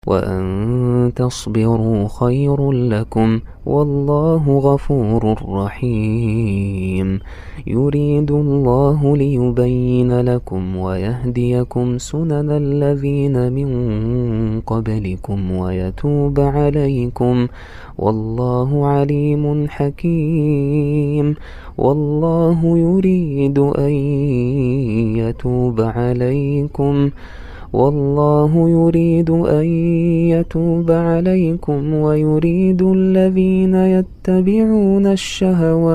وأن تصبروا خير لكم والله غفور رحيم. يريد الله ليبين لكم ويهديكم سنن الذين من قبلكم ويتوب عليكم والله عليم حكيم. والله يريد أن يتوب عليكم ويريد الذين يتبعون الشهوات